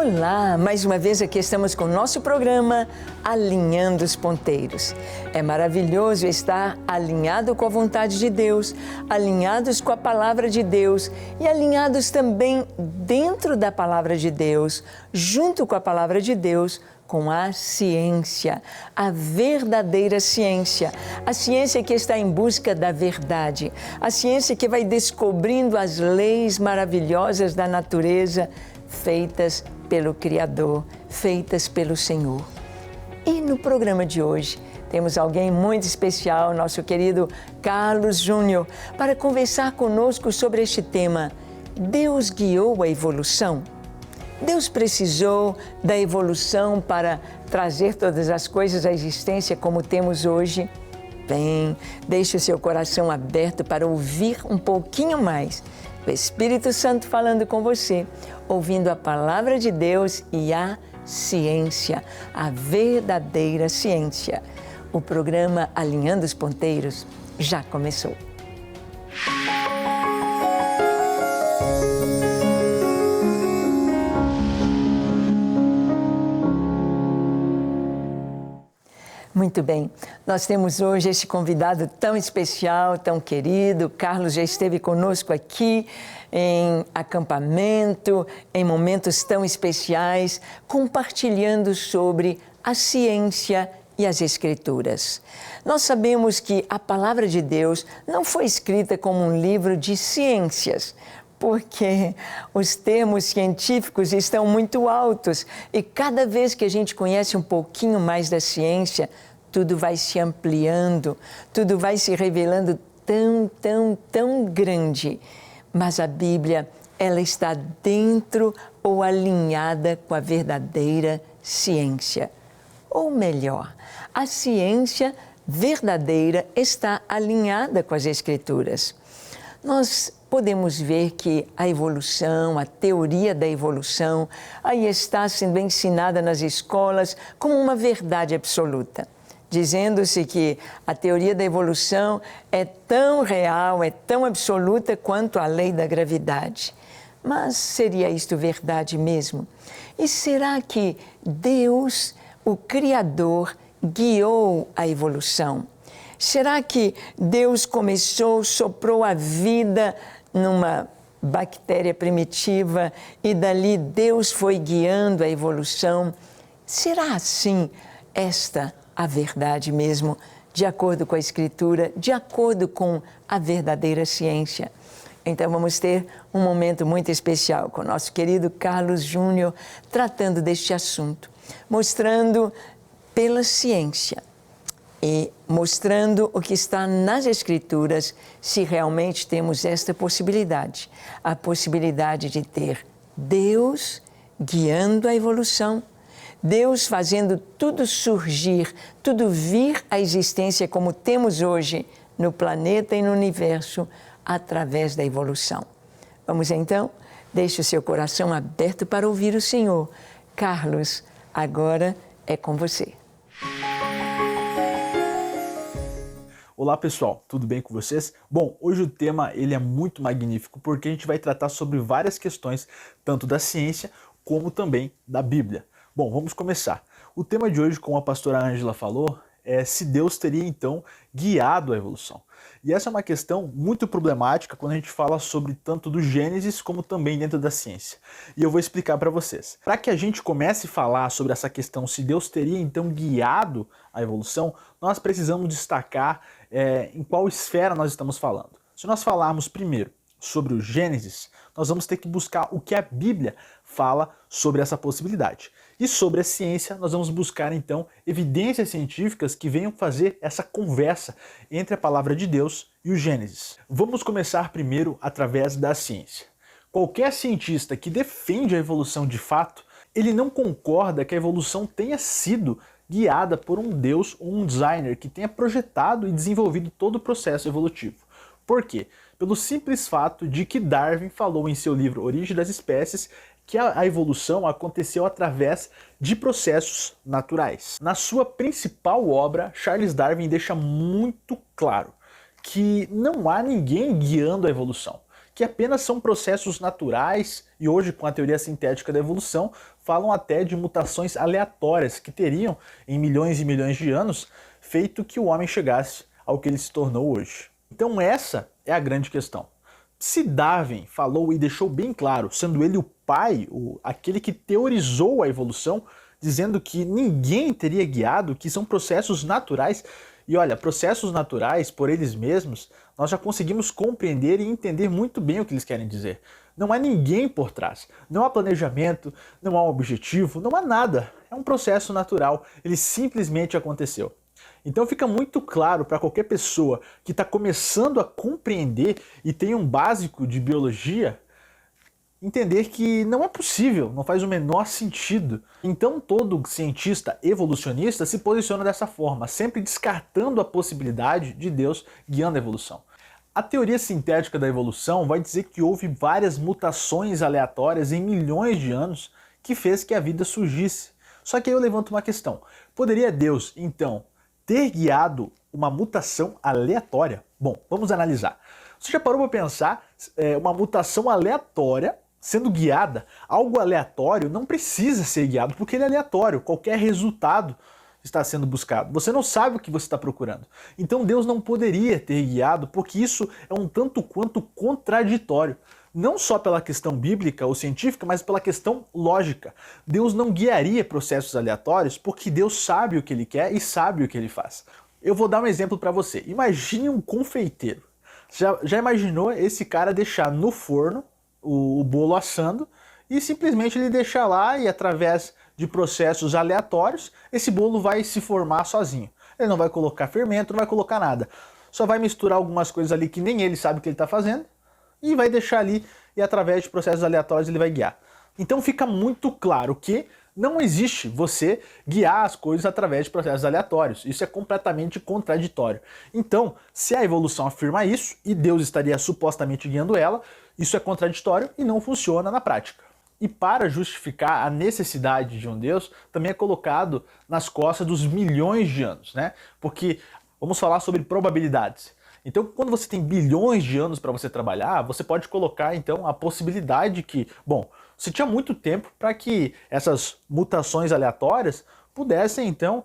Olá, mais uma vez aqui estamos com o nosso programa Alinhando os Ponteiros. É maravilhoso estar alinhado com a vontade de Deus, alinhados com a palavra de Deus e alinhados também dentro da palavra de Deus, junto com a palavra de Deus, com a ciência, a verdadeira ciência, a ciência que está em busca da verdade, a ciência que vai descobrindo as leis maravilhosas da natureza, feitas pelo Criador, feitas pelo Senhor. E no programa de hoje temos alguém muito especial, nosso querido Carlos Júnior, para conversar conosco sobre este tema. Deus guiou a evolução? Deus precisou da evolução para trazer todas as coisas à existência como temos hoje? Bem, deixe o seu coração aberto para ouvir um pouquinho mais o Espírito Santo falando com você, ouvindo a palavra de Deus e a ciência, a verdadeira ciência. O programa Alinhando os Ponteiros já começou. Muito bem, nós temos hoje este convidado tão especial, tão querido. Carlos já esteve conosco aqui em acampamento, em momentos tão especiais, compartilhando sobre a ciência e as Escrituras. Nós sabemos que a palavra de Deus não foi escrita como um livro de ciências, porque os termos científicos estão muito altos e cada vez que a gente conhece um pouquinho mais da ciência, tudo vai se ampliando, tudo vai se revelando tão grande. Mas a Bíblia, ela está dentro ou alinhada com a verdadeira ciência. Ou melhor, a ciência verdadeira está alinhada com as Escrituras. Nós podemos ver que a evolução, a teoria da evolução, aí está sendo ensinada nas escolas como uma verdade absoluta, dizendo-se que a teoria da evolução é tão real, é tão absoluta quanto a lei da gravidade. Mas seria isto verdade mesmo? E será que Deus, o Criador, guiou a evolução? Será que Deus soprou a vida numa bactéria primitiva e dali Deus foi guiando a evolução? Será assim esta a verdade mesmo, de acordo com a Escritura, de acordo com a verdadeira ciência? Então vamos ter um momento muito especial com o nosso querido Carlos Júnior, tratando deste assunto, mostrando pela ciência e mostrando o que está nas Escrituras, se realmente temos esta possibilidade, a possibilidade de ter Deus guiando a evolução, Deus fazendo tudo surgir, tudo vir à existência como temos hoje no planeta e no universo, através da evolução. Vamos então, deixe o seu coração aberto para ouvir o Senhor. Carlos, agora é com você. Olá pessoal, tudo bem com vocês? Bom, hoje o tema ele é muito magnífico porque a gente vai tratar sobre várias questões, tanto da ciência como também da Bíblia. Bom, vamos começar. O tema de hoje, como a pastora Ângela falou, é se Deus teria então guiado a evolução. E essa é uma questão muito problemática quando a gente fala sobre tanto do Gênesis como também dentro da ciência. E eu vou explicar para vocês. Para que a gente comece a falar sobre essa questão, se Deus teria então guiado a evolução, nós precisamos destacar em qual esfera nós estamos falando. Se nós falarmos primeiro sobre o Gênesis, nós vamos ter que buscar o que a Bíblia fala sobre essa possibilidade. E sobre a ciência, nós vamos buscar então evidências científicas que venham fazer essa conversa entre a palavra de Deus e o Gênesis. Vamos começar primeiro através da ciência. Qualquer cientista que defende a evolução de fato, ele não concorda que a evolução tenha sido guiada por um Deus ou um designer que tenha projetado e desenvolvido todo o processo evolutivo. Por quê? Pelo simples fato de que Darwin falou em seu livro Origem das Espécies que a evolução aconteceu através de processos naturais. Na sua principal obra, Charles Darwin deixa muito claro que não há ninguém guiando a evolução, que apenas são processos naturais e hoje, com a teoria sintética da evolução, falam até de mutações aleatórias que teriam, em milhões e milhões de anos, feito que o homem chegasse ao que ele se tornou hoje. Então essa é a grande questão. Se Darwin falou e deixou bem claro, sendo ele o pai, aquele que teorizou a evolução, dizendo que ninguém teria guiado, que são processos naturais, e olha, processos naturais, por eles mesmos, nós já conseguimos compreender e entender muito bem o que eles querem dizer. Não há ninguém por trás, não há planejamento, não há um objetivo, não há nada. É um processo natural, ele simplesmente aconteceu. Então fica muito claro para qualquer pessoa que está começando a compreender e tem um básico de biologia, entender que não é possível, não faz o menor sentido. Então todo cientista evolucionista se posiciona dessa forma, sempre descartando a possibilidade de Deus guiando a evolução. A teoria sintética da evolução vai dizer que houve várias mutações aleatórias em milhões de anos que fez que a vida surgisse. Só que aí eu levanto uma questão. Poderia Deus, então, ter guiado uma mutação aleatória? Bom, vamos analisar. Você já parou para pensar uma mutação aleatória sendo guiada? Algo aleatório não precisa ser guiado porque ele é aleatório. Qualquer resultado está sendo buscado. Você não sabe o que você está procurando. Então Deus não poderia ter guiado porque isso é um tanto quanto contraditório. Não só pela questão bíblica ou científica, mas pela questão lógica. Deus não guiaria processos aleatórios porque Deus sabe o que ele quer e sabe o que ele faz. Eu vou dar um exemplo para você. Imagine um confeiteiro. Já imaginou esse cara deixar no forno o bolo assando e simplesmente ele deixar lá e através de processos aleatórios esse bolo vai se formar sozinho. Ele não vai colocar fermento, não vai colocar nada. Só vai misturar algumas coisas ali que nem ele sabe o que ele está fazendo e vai deixar ali e através de processos aleatórios ele vai guiar. Então fica muito claro que não existe você guiar as coisas através de processos aleatórios. Isso é completamente contraditório. Então, se a evolução afirma isso e Deus estaria supostamente guiando ela, isso é contraditório e não funciona na prática. E para justificar a necessidade de um Deus, também é colocado nas costas dos milhões de anos, né? Porque vamos falar sobre probabilidades. Então, quando você tem bilhões de anos para você trabalhar, você pode colocar, então, a possibilidade que, bom, você tinha muito tempo para que essas mutações aleatórias pudessem, então,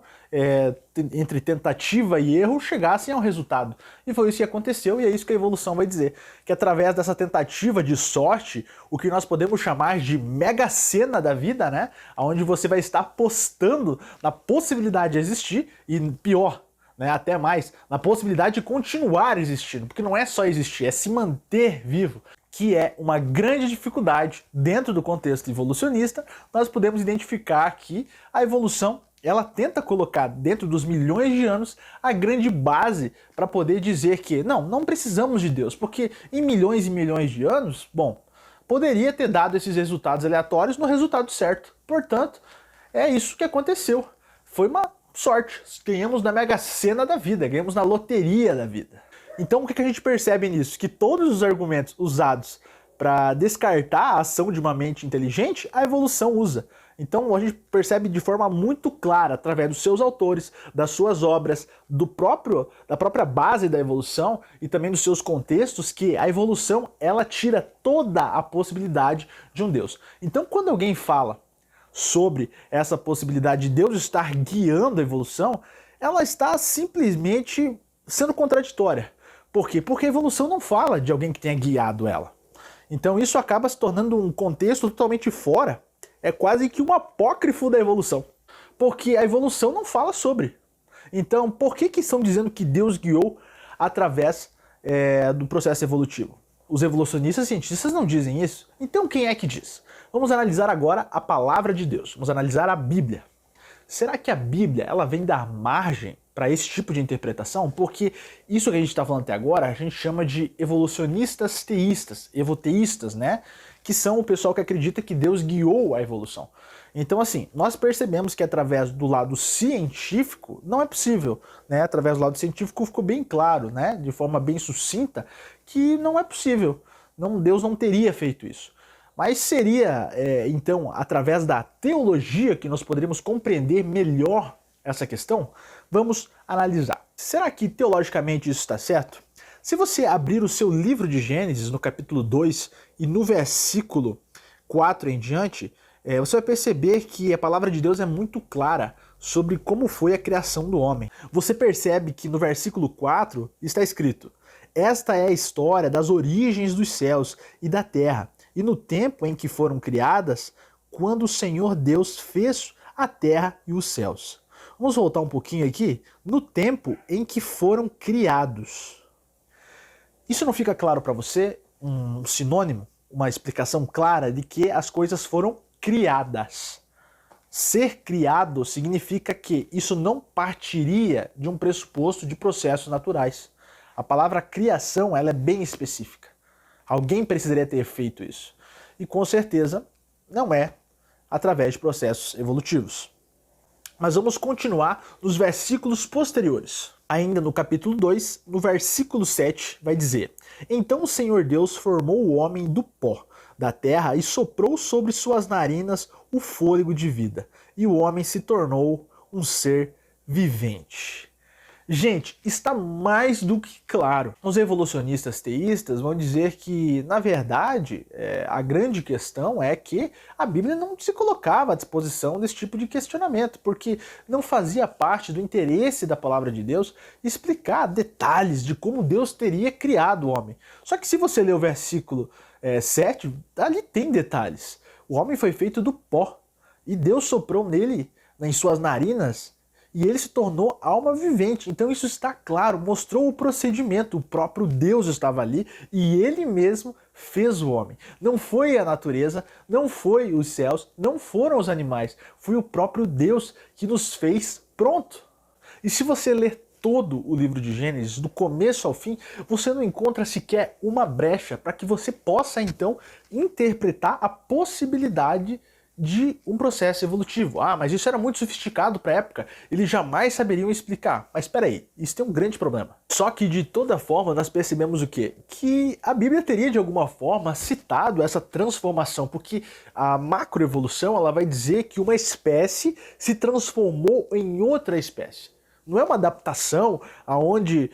entre tentativa e erro, chegassem ao resultado. E foi isso que aconteceu, e é isso que a evolução vai dizer. Que através dessa tentativa de sorte, o que nós podemos chamar de mega sena da vida, né? Onde você vai estar apostando na possibilidade de existir, e pior, né, até mais, na possibilidade de continuar existindo, porque não é só existir, é se manter vivo, que é uma grande dificuldade dentro do contexto evolucionista. Nós podemos identificar que a evolução, ela tenta colocar dentro dos milhões de anos a grande base para poder dizer que não precisamos de Deus, porque em milhões e milhões de anos, bom, poderia ter dado esses resultados aleatórios no resultado certo. Portanto, é isso que aconteceu. Foi uma sorte, ganhamos na mega sena da vida, ganhamos na loteria da vida. Então o que a gente percebe nisso? Que todos os argumentos usados para descartar a ação de uma mente inteligente, a evolução usa. Então a gente percebe de forma muito clara, através dos seus autores, das suas obras, da própria base da evolução e também dos seus contextos, que a evolução ela tira toda a possibilidade de um Deus. Então quando alguém fala sobre essa possibilidade de Deus estar guiando a evolução, ela está simplesmente sendo contraditória. Por quê? Porque a evolução não fala de alguém que tenha guiado ela. Então isso acaba se tornando um contexto totalmente fora, é quase que um apócrifo da evolução. Porque a evolução não fala sobre. Então por que estão dizendo que Deus guiou através do processo evolutivo? Os evolucionistas e cientistas não dizem isso. Então quem é que diz? Vamos analisar agora a palavra de Deus. Vamos analisar a Bíblia. Será que a Bíblia ela vem dar margem para esse tipo de interpretação? Porque isso que a gente está falando até agora, a gente chama de evolucionistas teístas, evoteístas, né? Que são o pessoal que acredita que Deus guiou a evolução. Então, assim, nós percebemos que através do lado científico não é possível, né? Através do lado científico ficou bem claro, né? De forma bem sucinta, que não é possível. Deus não teria feito isso. Mas seria, então, através da teologia que nós poderíamos compreender melhor essa questão? Vamos analisar. Será que teologicamente isso está certo? Se você abrir o seu livro de Gênesis, no capítulo 2 e no versículo 4 em diante, você vai perceber que a palavra de Deus é muito clara sobre como foi a criação do homem. Você percebe que no versículo 4 está escrito: esta é a história das origens dos céus e da terra, e no tempo em que foram criadas, quando o Senhor Deus fez a terra e os céus. Vamos voltar um pouquinho aqui. No tempo em que foram criados. Isso não fica claro para você? Um sinônimo, uma explicação clara de que as coisas foram criadas. Ser criado significa que isso não partiria de um pressuposto de processos naturais. A palavra criação, ela é bem específica. Alguém precisaria ter feito isso. E com certeza não é através de processos evolutivos. Mas vamos continuar nos versículos posteriores. Ainda no capítulo 2, no versículo 7, vai dizer: então o Senhor Deus formou o homem do pó da terra e soprou sobre suas narinas o fôlego de vida, e o homem se tornou um ser vivente. Gente, está mais do que claro. Os evolucionistas teístas vão dizer que, na verdade, a grande questão é que a Bíblia não se colocava à disposição desse tipo de questionamento, porque não fazia parte do interesse da palavra de Deus explicar detalhes de como Deus teria criado o homem. Só que se você ler o versículo 7, ali tem detalhes. O homem foi feito do pó, e Deus soprou nele, em suas narinas, e ele se tornou alma vivente. Então isso está claro, mostrou o procedimento, o próprio Deus estava ali e ele mesmo fez o homem. Não foi a natureza, não foi os céus, não foram os animais, foi o próprio Deus que nos fez pronto. E se você ler todo o livro de Gênesis, do começo ao fim, você não encontra sequer uma brecha para que você possa então interpretar a possibilidade de um processo evolutivo. Ah, mas isso era muito sofisticado para a época, eles jamais saberiam explicar. Mas espera aí, isso tem um grande problema. Só que de toda forma nós percebemos o quê? Que a Bíblia teria de alguma forma citado essa transformação, porque a macroevolução ela vai dizer que uma espécie se transformou em outra espécie. Não é uma adaptação aonde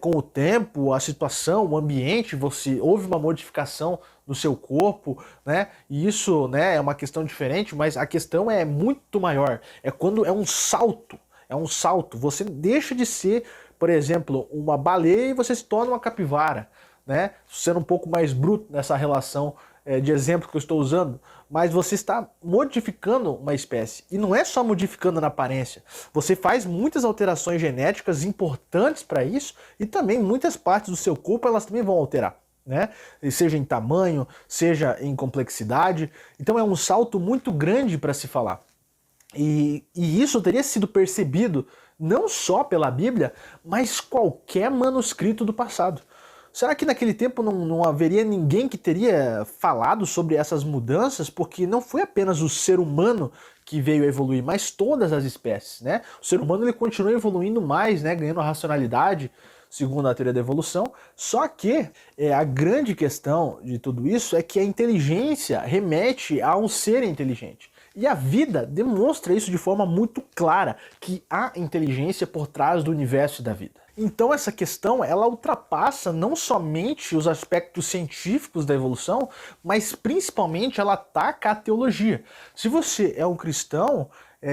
com o tempo, a situação, o ambiente, houve uma modificação no seu corpo, né? E isso, né, é uma questão diferente, mas a questão é muito maior. É quando é um salto. É um salto. Você deixa de ser, por exemplo, uma baleia e você se torna uma capivara, né? Sendo um pouco mais bruto nessa relação de exemplo que eu estou usando, mas você está modificando uma espécie. E não é só modificando na aparência. Você faz muitas alterações genéticas importantes para isso e também muitas partes do seu corpo elas também vão alterar, né? Seja em tamanho, seja em complexidade. Então é um salto muito grande para se falar. E isso teria sido percebido não só pela Bíblia, mas qualquer manuscrito do passado. Será que naquele tempo não haveria ninguém que teria falado sobre essas mudanças? Porque não foi apenas o ser humano que veio a evoluir, mas todas as espécies, né? O ser humano ele continua evoluindo mais, né? Ganhando racionalidade, segundo a teoria da evolução. Só que a grande questão de tudo isso é que a inteligência remete a um ser inteligente. E a vida demonstra isso de forma muito clara, que há inteligência por trás do universo da vida. Então essa questão, ela ultrapassa não somente os aspectos científicos da evolução, mas principalmente ela ataca a teologia. Se você é um cristão,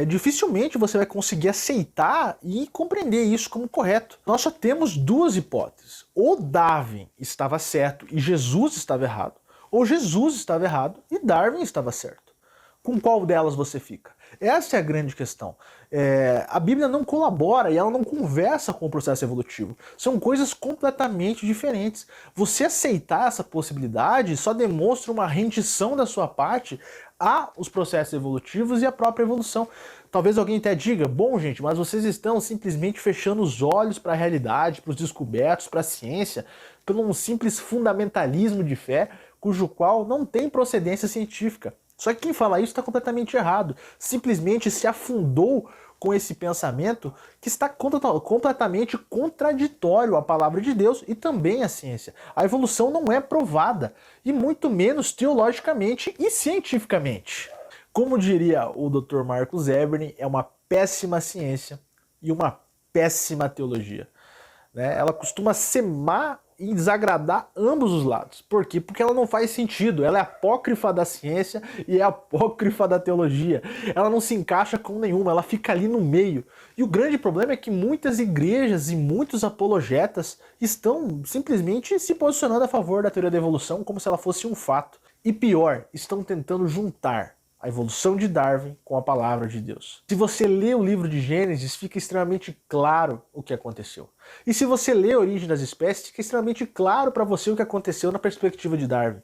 dificilmente você vai conseguir aceitar e compreender isso como correto. Nós só temos duas hipóteses. Ou Darwin estava certo e Jesus estava errado, ou Jesus estava errado e Darwin estava certo. Com qual delas você fica? Essa é a grande questão. A Bíblia não colabora e ela não conversa com o processo evolutivo. São coisas completamente diferentes. Você aceitar essa possibilidade só demonstra uma rendição da sua parte aos processos evolutivos e à própria evolução. Talvez alguém até diga, bom gente, mas vocês estão simplesmente fechando os olhos para a realidade, para os descobertos, para a ciência, por um simples fundamentalismo de fé, cujo qual não tem procedência científica. Só que quem fala isso está completamente errado. Simplesmente se afundou com esse pensamento que está completamente contraditório à palavra de Deus e também à ciência. A evolução não é provada, e muito menos teologicamente e cientificamente. Como diria o Dr. Marcus Eberny, é uma péssima ciência e uma péssima teologia. né? Ela costuma ser má e desagradar ambos os lados. Por quê? Porque ela não faz sentido. Ela é apócrifa da ciência e é apócrifa da teologia. Ela não se encaixa com nenhuma, ela fica ali no meio. E o grande problema é que muitas igrejas e muitos apologetas estão simplesmente se posicionando a favor da teoria da evolução como se ela fosse um fato. E pior, estão tentando juntar a evolução de Darwin com a palavra de Deus. Se você lê o livro de Gênesis, fica extremamente claro o que aconteceu. E se você lê a origem das espécies, fica extremamente claro para você o que aconteceu na perspectiva de Darwin.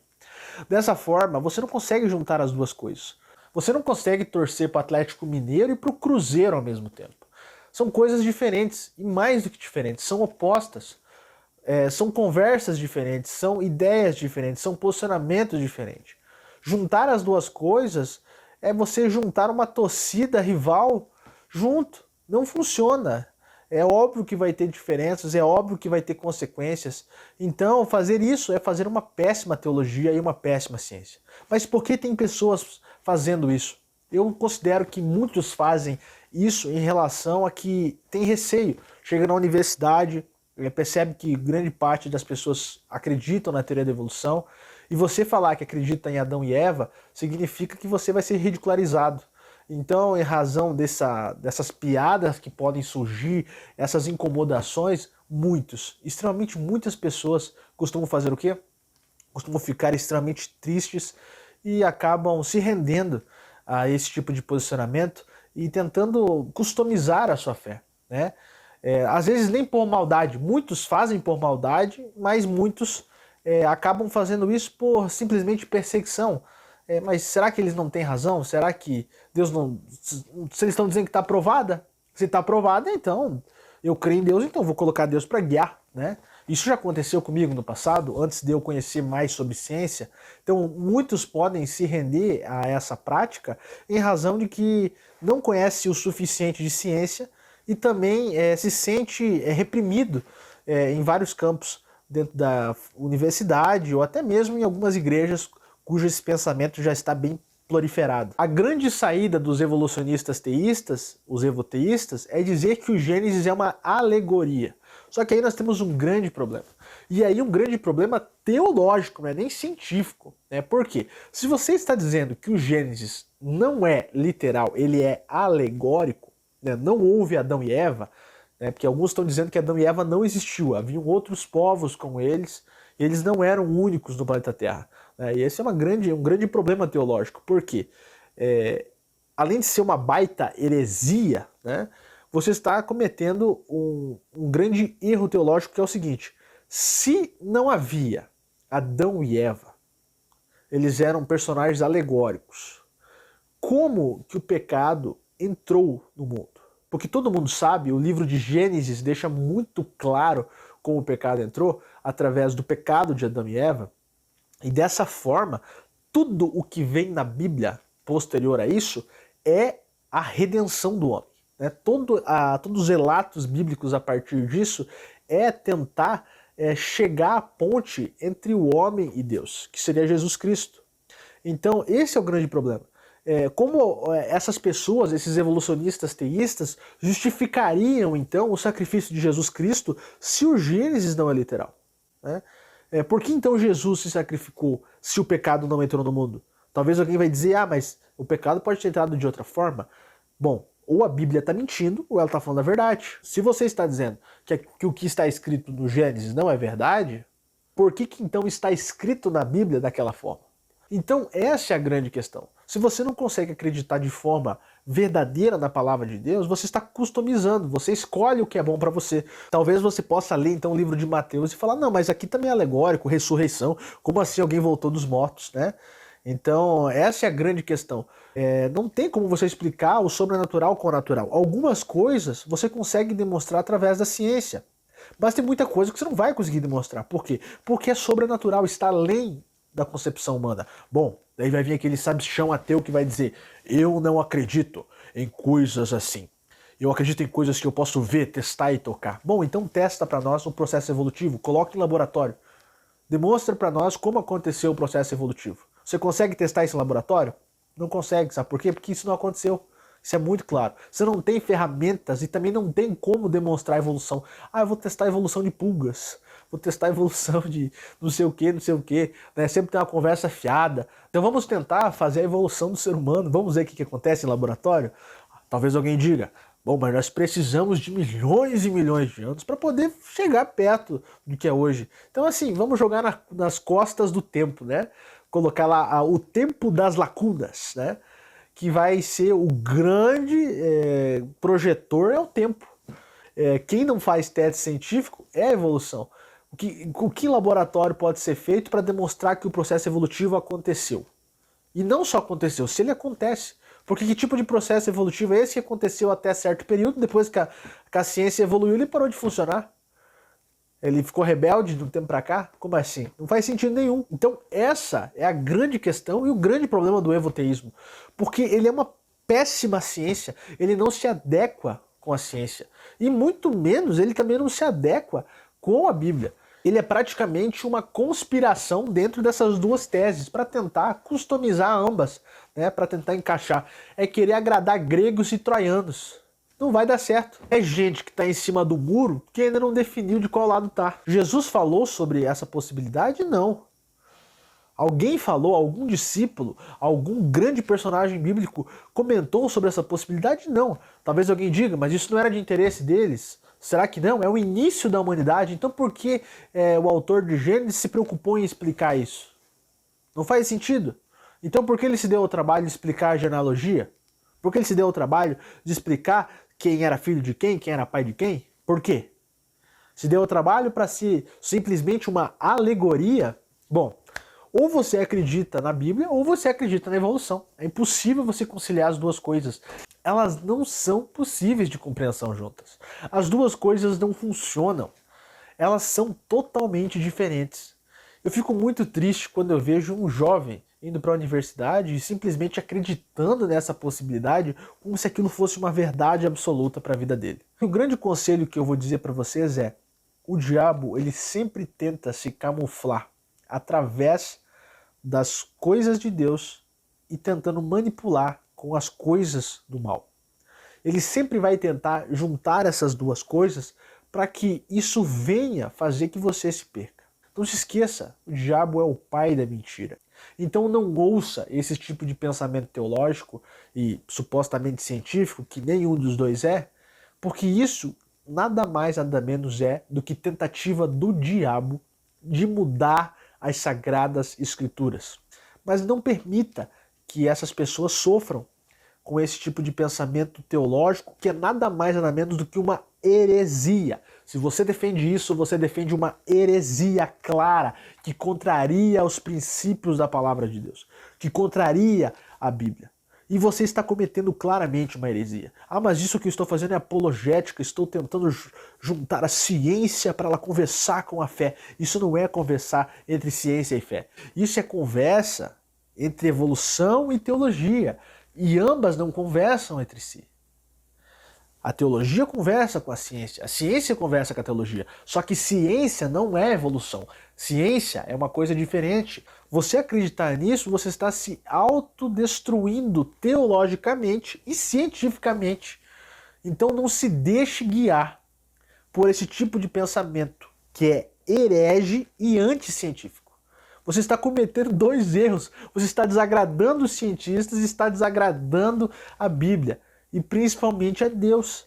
Dessa forma, você não consegue juntar as duas coisas. Você não consegue torcer para o Atlético Mineiro e para o Cruzeiro ao mesmo tempo. São coisas diferentes, e mais do que diferentes, são opostas. São conversas diferentes, são ideias diferentes, são posicionamentos diferentes. Juntar as duas coisas é você juntar uma torcida rival junto. Não funciona. É óbvio que vai ter diferenças, é óbvio que vai ter consequências. Então, fazer isso é fazer uma péssima teologia e uma péssima ciência. Mas por que tem pessoas fazendo isso? Eu considero que muitos fazem isso em relação a que tem receio. Chega na universidade, percebe que grande parte das pessoas acreditam na teoria da evolução, e você falar que acredita em Adão e Eva significa que você vai ser ridicularizado. Então, em razão dessas piadas que podem surgir, essas incomodações, extremamente muitas pessoas costumam fazer o quê? Costumam ficar extremamente tristes e acabam se rendendo a esse tipo de posicionamento e tentando customizar a sua fé, né? Às vezes nem por maldade, muitos fazem por maldade, mas muitos acabam fazendo isso por simplesmente perseguição. Mas será que eles não têm razão? Será que Deus não... Se eles estão dizendo que está aprovada? Se está aprovada, então eu creio em Deus, então vou colocar Deus para guiar, né? Isso já aconteceu comigo no passado, antes de eu conhecer mais sobre ciência. Então muitos podem se render a essa prática em razão de que não conhece o suficiente de ciência e também se sente reprimido em vários campos dentro da universidade ou até mesmo em algumas igrejas cujo esse pensamento já está bem proliferado. A grande saída dos evolucionistas teístas, os evoteístas, é dizer que o Gênesis é uma alegoria. Só que aí nós temos um grande problema. E aí um grande problema teológico, não é nem científico. Por quê? Se você está dizendo que o Gênesis não é literal, ele é alegórico, não houve Adão e Eva, porque alguns estão dizendo que Adão e Eva não existiu, haviam outros povos como eles, e eles não eram únicos no planeta Terra. E esse é um grande problema teológico, porque além de ser uma baita heresia, você está cometendo um grande erro teológico, que é o seguinte: se não havia Adão e Eva, eles eram personagens alegóricos, como que o pecado entrou no mundo? Porque todo mundo sabe, o livro de Gênesis deixa muito claro como o pecado entrou, através do pecado de Adão e Eva. E dessa forma, tudo o que vem na Bíblia posterior a isso é a redenção do homem. Todos os relatos bíblicos a partir disso é tentar chegar à ponte entre o homem e Deus, que seria Jesus Cristo. Então esse é o grande problema. Como essas pessoas, esses evolucionistas teístas, justificariam então o sacrifício de Jesus Cristo se o Gênesis não é literal? Por que então Jesus se sacrificou se o pecado não entrou no mundo? Talvez alguém vai dizer, mas o pecado pode ter entrado de outra forma. Bom, ou a Bíblia está mentindo ou ela está falando a verdade. Se você está dizendo que o que está escrito no Gênesis não é verdade, por que então está escrito na Bíblia daquela forma? Então essa é a grande questão. Se você não consegue acreditar de forma verdadeira na palavra de Deus, você está customizando, você escolhe o que é bom para você. Talvez você possa ler então o livro de Mateus e falar, não, mas aqui também é alegórico, ressurreição, como assim alguém voltou dos mortos, Então essa é a grande questão. Não tem como você explicar o sobrenatural com o natural. Algumas coisas você consegue demonstrar através da ciência, mas tem muita coisa que você não vai conseguir demonstrar. Por quê? Porque é sobrenatural, está além da concepção humana. Bom, daí vai vir aquele sabichão ateu que vai dizer, eu não acredito em coisas assim. Eu acredito em coisas que eu posso ver, testar e tocar. Bom, então testa para nós um processo evolutivo, coloque em laboratório. Demonstra para nós como aconteceu o processo evolutivo. Você consegue testar esse laboratório? Não consegue, sabe por quê? Porque isso não aconteceu. Isso é muito claro. Você não tem ferramentas e também não tem como demonstrar a evolução. Ah, eu vou testar a evolução de pulgas, vou testar a evolução de não sei o que, não sei o que. Né? Sempre tem uma conversa fiada. Então vamos tentar fazer a evolução do ser humano. Vamos ver o que acontece em laboratório? Talvez alguém diga, bom, mas nós precisamos de milhões e milhões de anos para poder chegar perto do que é hoje. Então assim, vamos jogar nas costas do tempo, né? Colocar lá o tempo das lacunas, né? Que vai ser o grande projetor é o tempo. Quem não faz teste científico é a evolução. O que laboratório pode ser feito para demonstrar que o processo evolutivo aconteceu? E não só aconteceu, se ele acontece. Porque que tipo de processo evolutivo é esse que aconteceu até certo período, depois que a ciência evoluiu, ele parou de funcionar? Ele ficou rebelde de um tempo para cá? Como assim? Não faz sentido nenhum. Então essa é a grande questão e o grande problema do evoteísmo. Porque ele é uma péssima ciência, ele não se adequa com a ciência. E muito menos ele também não se adequa com a Bíblia. Ele é praticamente uma conspiração dentro dessas duas teses para tentar customizar ambas, né? Para tentar encaixar. É querer agradar gregos e troianos. Não vai dar certo. É gente que está em cima do muro que ainda não definiu de qual lado está. Jesus falou sobre essa possibilidade? Não. Alguém falou, algum discípulo, algum grande personagem bíblico comentou sobre essa possibilidade? Não. Talvez alguém diga, mas isso não era de interesse deles. Será que não? É o início da humanidade. Então por que o autor de Gênesis se preocupou em explicar isso? Não faz sentido. Então por que ele se deu ao trabalho de explicar a genealogia? Por que ele se deu ao trabalho de explicar quem era filho de quem era pai de quem? Por quê? Se deu ao trabalho para ser simplesmente uma alegoria? Bom, ou você acredita na Bíblia ou você acredita na evolução. É impossível você conciliar as duas coisas. Elas não são possíveis de compreensão juntas. As duas coisas não funcionam. Elas são totalmente diferentes. Eu fico muito triste quando eu vejo um jovem indo para a universidade e simplesmente acreditando nessa possibilidade como se aquilo fosse uma verdade absoluta para a vida dele. O grande conselho que eu vou dizer para vocês é: o diabo ele sempre tenta se camuflar através das coisas de Deus e tentando manipular com as coisas do mal. Ele sempre vai tentar juntar essas duas coisas para que isso venha fazer que você se perca. Não se esqueça, o diabo é o pai da mentira. Então não ouça esse tipo de pensamento teológico e supostamente científico, que nenhum dos dois é, porque isso nada mais nada menos é do que tentativa do diabo de mudar as sagradas escrituras. Mas não permita que essas pessoas sofram com esse tipo de pensamento teológico, que é nada mais nada menos do que uma heresia. Se você defende isso, você defende uma heresia clara, que contraria os princípios da palavra de Deus, que contraria a Bíblia. E você está cometendo claramente uma heresia. Ah, mas isso que eu estou fazendo é apologética, estou tentando juntar a ciência para ela conversar com a fé. Isso não é conversar entre ciência e fé. Isso é conversa entre evolução e teologia. E ambas não conversam entre si. A teologia conversa com a ciência conversa com a teologia. Só que ciência não é evolução. Ciência é uma coisa diferente. Você acreditar nisso, você está se autodestruindo teologicamente e cientificamente. Então não se deixe guiar por esse tipo de pensamento que é herege e anticientífico. Você está cometendo dois erros. Você está desagradando os cientistas e está desagradando a Bíblia. E principalmente a Deus.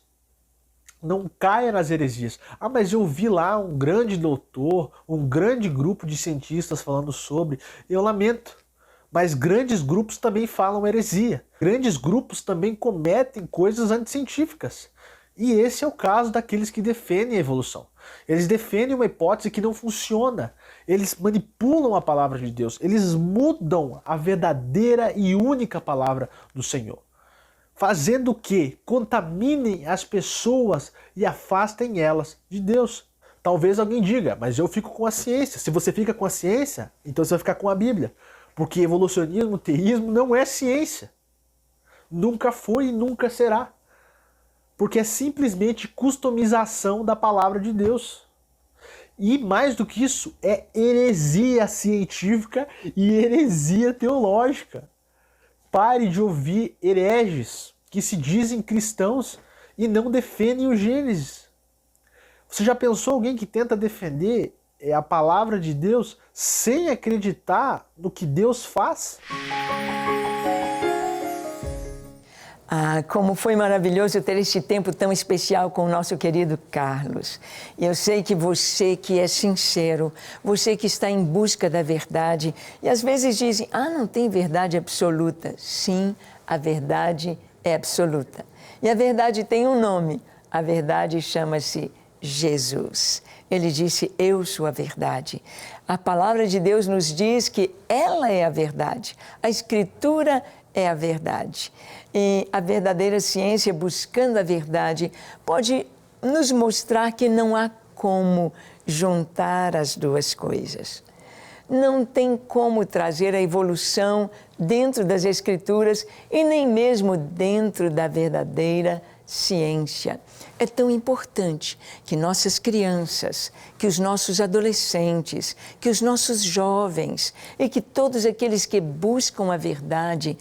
Não caia nas heresias. Ah, mas eu vi lá um grande doutor, um grande grupo de cientistas falando sobre. Eu lamento. Mas grandes grupos também falam heresia. Grandes grupos também cometem coisas anticientíficas. E esse é o caso daqueles que defendem a evolução. Eles defendem uma hipótese que não funciona. Eles manipulam a palavra de Deus. Eles mudam a verdadeira e única palavra do Senhor. Fazendo o quê? Contaminem as pessoas e afastem elas de Deus. Talvez alguém diga, mas eu fico com a ciência. Se você fica com a ciência, então você vai ficar com a Bíblia. Porque evolucionismo, teísmo não é ciência. Nunca foi e nunca será. Porque é simplesmente customização da palavra de Deus. E mais do que isso, é heresia científica e heresia teológica. Pare de ouvir hereges. que se dizem cristãos e não defendem o Gênesis. Você já pensou alguém que tenta defender a palavra de Deus sem acreditar no que Deus faz? Ah, como foi maravilhoso ter este tempo tão especial com o nosso querido Carlos. E eu sei que você que é sincero, você que está em busca da verdade, e às vezes dizem, não tem verdade absoluta. Sim, a verdade é absoluta. E a verdade tem um nome, a verdade chama-se Jesus. Ele disse, eu sou a verdade. A palavra de Deus nos diz que ela é a verdade. A Escritura é a verdade. E a verdadeira ciência, buscando a verdade, pode nos mostrar que não há como juntar as duas coisas. Não tem como trazer a evolução dentro das Escrituras e nem mesmo dentro da verdadeira ciência. É tão importante que nossas crianças, que os nossos adolescentes, que os nossos jovens e que todos aqueles que buscam a verdade,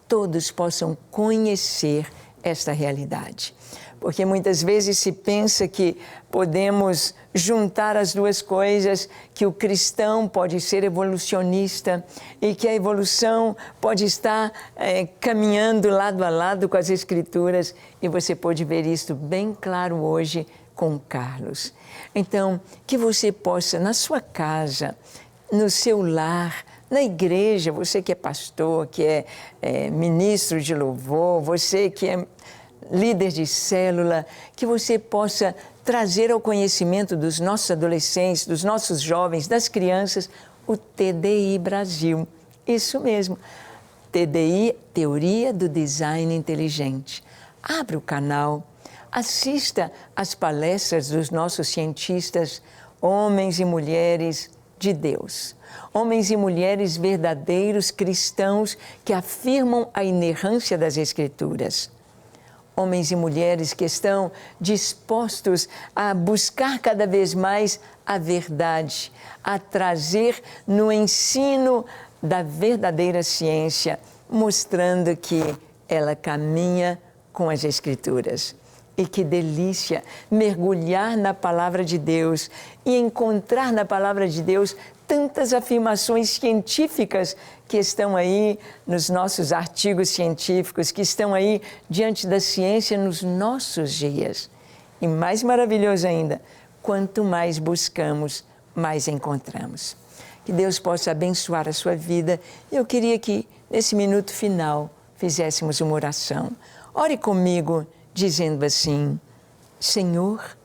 todos possam conhecer esta realidade. Porque muitas vezes se pensa que podemos juntar as duas coisas, que o cristão pode ser evolucionista e que a evolução pode estar caminhando lado a lado com as Escrituras, e você pode ver isso bem claro hoje com Carlos. Então, que você possa, na sua casa, no seu lar, na igreja, você que é pastor, que é ministro de louvor, você que é líder de célula, que você possa trazer ao conhecimento dos nossos adolescentes, dos nossos jovens, das crianças, o TDI Brasil. Isso mesmo, TDI, Teoria do Design Inteligente. Abra o canal, assista às palestras dos nossos cientistas, homens e mulheres de Deus. Homens e mulheres verdadeiros cristãos que afirmam a inerrância das Escrituras. Homens e mulheres que estão dispostos a buscar cada vez mais a verdade, a trazer no ensino da verdadeira ciência, mostrando que ela caminha com as Escrituras. E que delícia mergulhar na Palavra de Deus e encontrar na Palavra de Deus tantas afirmações científicas que estão aí nos nossos artigos científicos, que estão aí diante da ciência nos nossos dias. E mais maravilhoso ainda, quanto mais buscamos, mais encontramos. Que Deus possa abençoar a sua vida. Eu queria que, nesse minuto final, fizéssemos uma oração. Ore comigo, dizendo assim: Senhor,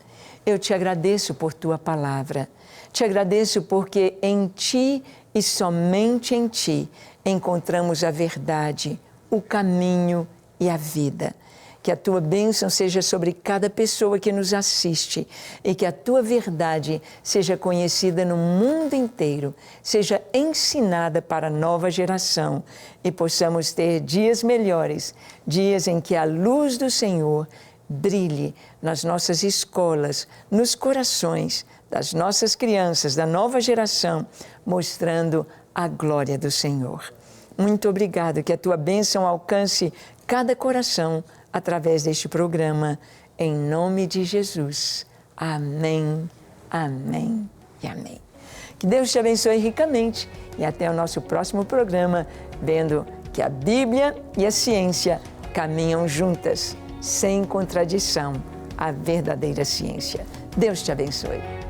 eu te agradeço por Tua palavra. Te agradeço porque em Ti e somente em Ti encontramos a verdade, o caminho e a vida. Que a Tua bênção seja sobre cada pessoa que nos assiste e que a Tua verdade seja conhecida no mundo inteiro, seja ensinada para a nova geração e possamos ter dias melhores, dias em que a luz do Senhor brilhe nas nossas escolas, nos corações das nossas crianças, da nova geração, mostrando a glória do Senhor. Muito obrigado, que a Tua bênção alcance cada coração através deste programa, em nome de Jesus. Amém, amém e amém. Que Deus te abençoe ricamente e até o nosso próximo programa, vendo que a Bíblia e a ciência caminham juntas, sem contradição, a verdadeira ciência. Deus te abençoe.